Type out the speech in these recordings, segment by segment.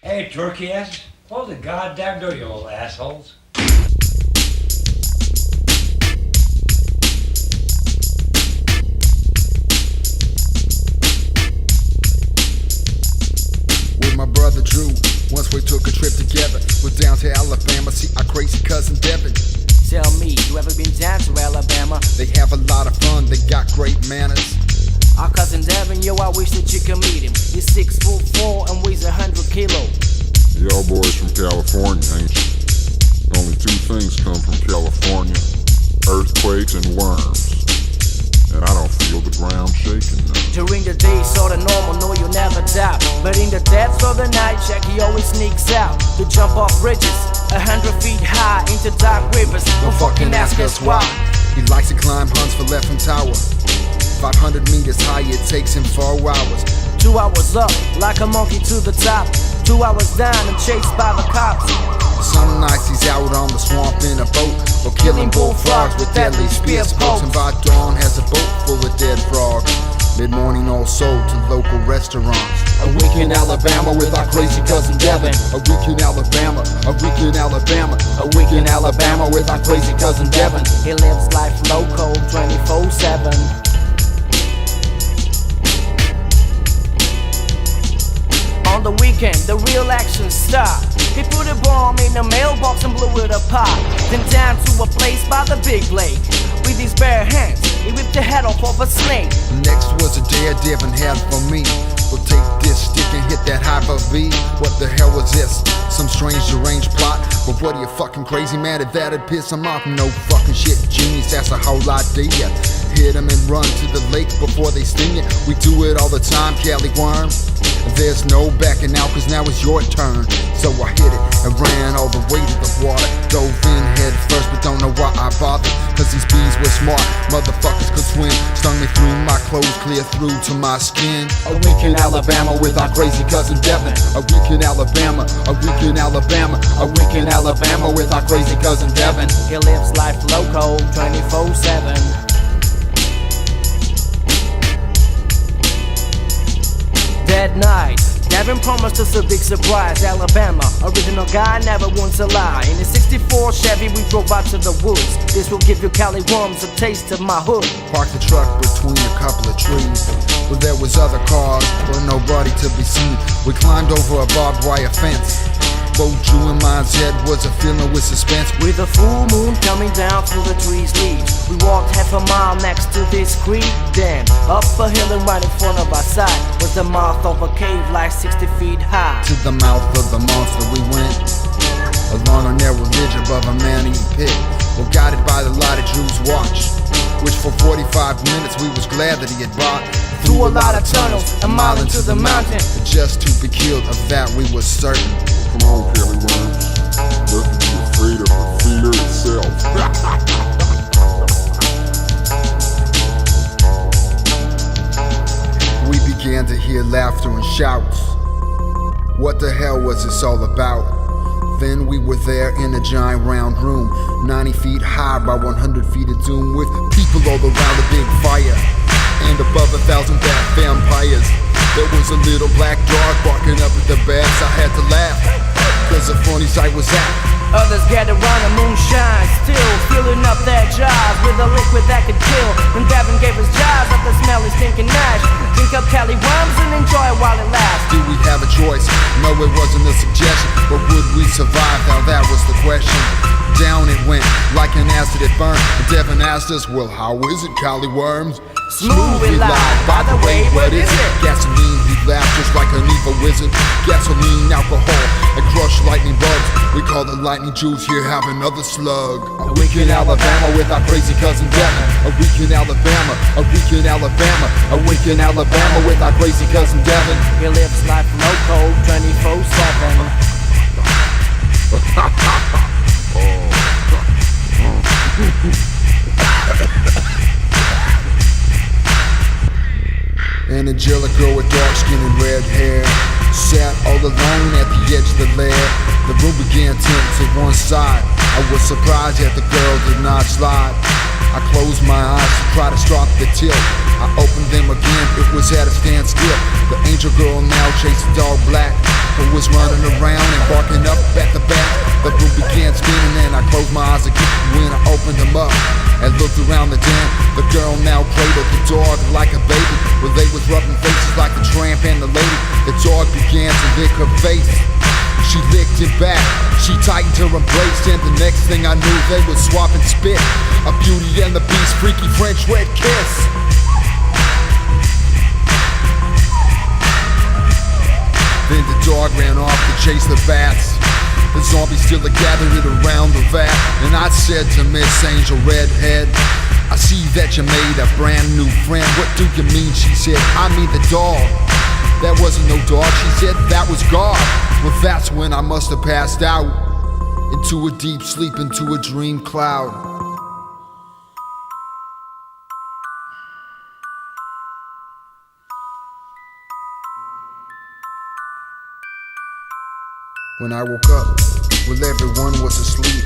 Hey, turkey asses, close the goddamn door, you old assholes. With my brother Drew, once we took a trip together. We're down to Alabama, see our crazy cousin Devin. Tell me, you ever been down to Alabama? They have a lot of fun, they got great manners. Our cousin Darin, yo, I wish that you could meet him. He's 6'4" and weighs 100 kilos. Y'all boys from California, ain't you? Only two things come from California: earthquakes and worms. And I don't feel the ground shaking now. During the day, sorta normal, no, you'll never doubt. But in the depths of the night, Jackie always sneaks out to jump off bridges 100 feet high into dark rivers. Don't fucking ask us why. He likes to climb Hunts for Leffin Tower. 500 meters high, it takes him 4 hours. 2 hours up, like a monkey to the top. 2 hours down and chased by the cops. Some nights he's out on the swamp in a boat, or killing bullfrogs with deadly spear pokes. And by dawn has a boat full of dead frogs. Mid-morning all sold to local restaurants. A week in Alabama with our crazy cousin Devin. A week in Alabama, a week in Alabama. A week in Alabama with our crazy cousin Devin. He lives life local 24/7. On the weekend, the real action started. He put a bomb in a mailbox and blew it apart. Then down to a place by the big lake. With his bare hands, he ripped the head off of a snake. Next was a dare Devin had for me. Well, take this stick and hit that hyper V. What the hell was this? Some strange deranged plot? But what are you fucking crazy mad at that'd piss him off? No fucking shit, genius, that's a whole idea. Hit him and run to the lake before they sting you. We do it all the time, Cali worm. There's no backing out, cause now it's your turn. So I hit it and ran all the way to the water. Dove in head first, but don't know why I bothered. Cause these bees were smart, motherfuckers could swim. Stung me through my clothes, clear through to my skin. A week in Alabama with our crazy cousin Devin. A week in Alabama, a week in Alabama. A week in Alabama with our crazy cousin Devin. He lives life local 24/7. That night, Darin promised us a big surprise. Alabama, original guy, never once a lie. In a 64 Chevy, we drove out to the woods. This will give you Cali worms a taste of my hood. Parked the truck between a couple of trees. But there was other cars, but nobody to be seen. We climbed over a barbed wire fence. Both Drew and mine's head was a feeling with suspense. With a full moon coming down through the trees' leaves, we walked half a mile next to this creek. Then, up a hill and right in front of our side was the mouth of a cave like 60 feet high. To the mouth of the monster we went, along a narrow ridge above a man-eating pit. We're guided by the light of Drew's watch, which for 45 minutes we was glad that he had brought. Through a lot of tunnels, a mile into the mountain. Just to be killed, of that we were certain. Come on, Kelly Worms. Nothing to be afraid of but fear itself. We began to hear laughter and shouts. What the hell was this all about? Then we were there in a giant round room, 90 feet high by 100 feet of doom, with people all around a big fire, and above 1,000 bat vampires. There was a little black dog barking up at the bats. I had to laugh, cause a funny sight was that. Others gathered around the moonshine, still filling up their jars with a liquid that could kill. When Darin gave us jars of the smelly stinking ash, drink up Cali worms and enjoy it while it lasts. Did we have a choice? No, it wasn't a suggestion. But would we survive? Now that was the question. Down it went, like an acid it burned. Devin asked us, well, how is it, Cali worms? Smooth and live, by the way, what is it? Gasoline, he laughed just like an evil wizard. Gasoline, alcohol, and crushed lightning bugs. We call the lightning juice, here have another slug. A week in Alabama with our crazy cousin Devin. A week in Alabama, a week in Alabama. A week in Alabama with our crazy cousin Devin. He lives life local 24/7. An angelic girl with dark skin and red hair sat all alone at the edge of the lair. The room began to tilt to one side. I was surprised that the girl did not slide. I closed my eyes to try to start the tilt. I opened them again, it was at a standstill. The angel girl now chased the dog black. who was running around and barking up at the back. The room began spinning and I closed my eyes again when I opened them up and looked around the den. The girl now played with the dog like a baby, where they was rubbing faces like the tramp and the lady. The dog began to lick her face. She licked it back, she tightened her embrace, and the next thing I knew they was swapping spit. A Beauty and the Beast freaky French wet kiss. Then the dog ran off to chase the bats. The zombies still are gathered around the vat. And I said to Miss Angel Redhead, I see that you made a brand new friend. What do you mean? She said, I mean the dog. That wasn't no dog, she said, that was God. Well, that's when I must have passed out into a deep sleep, into a dream cloud. When I woke up, well, everyone was asleep.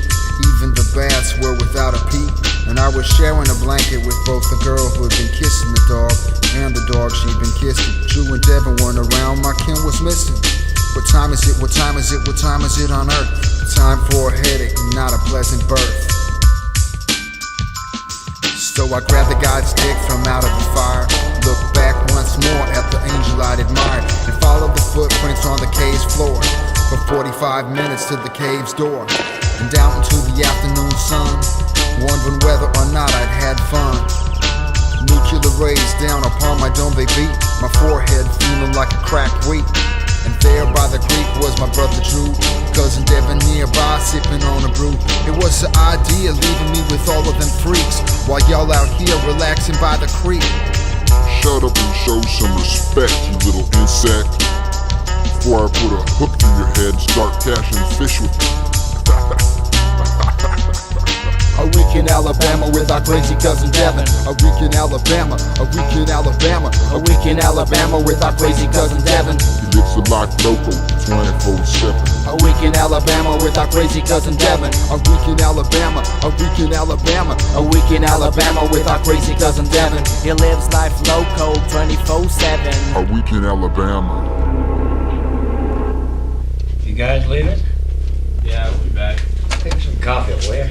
Even the bats were without a peep. And I was sharing a blanket with both the girl who had been kissing the dog and the dog she'd been kissing. Drew and Devin weren't around, my kin was missing. What time is it? What time is it? What time is it on Earth? Time for a headache, not a pleasant birth. So I grabbed the guy's dick from out of the fire, looked back once more at the angel I'd admired, and followed the footprints on the cave's floor for 45 minutes to the cave's door, and down into the afternoon sun, wondering whether or not I'd had fun. Nuclear rays down upon my dome, they beat my forehead, feeling like a cracked wheat. And there by the creek was my brother Drew, cousin Devin nearby sipping on a brew. It was the idea leaving me with all of them freaks, while y'all out here relaxing by the creek. Shut up and show some respect, you little insect, before I put a hook through your head and start catching fish with you. A week in Alabama with our crazy cousin Devin. A week in Alabama, a week in Alabama, A week in Alabama with our crazy cousin Devin. He lives a life local, 24/7. A week in Alabama with our crazy cousin Devin. a week in Alabama, a week in Alabama. A week in Alabama with our crazy cousin Devin. He lives life local 24/7. A week in Alabama. You guys leaving? Yeah, we'll be back. Take some coffee, will ya?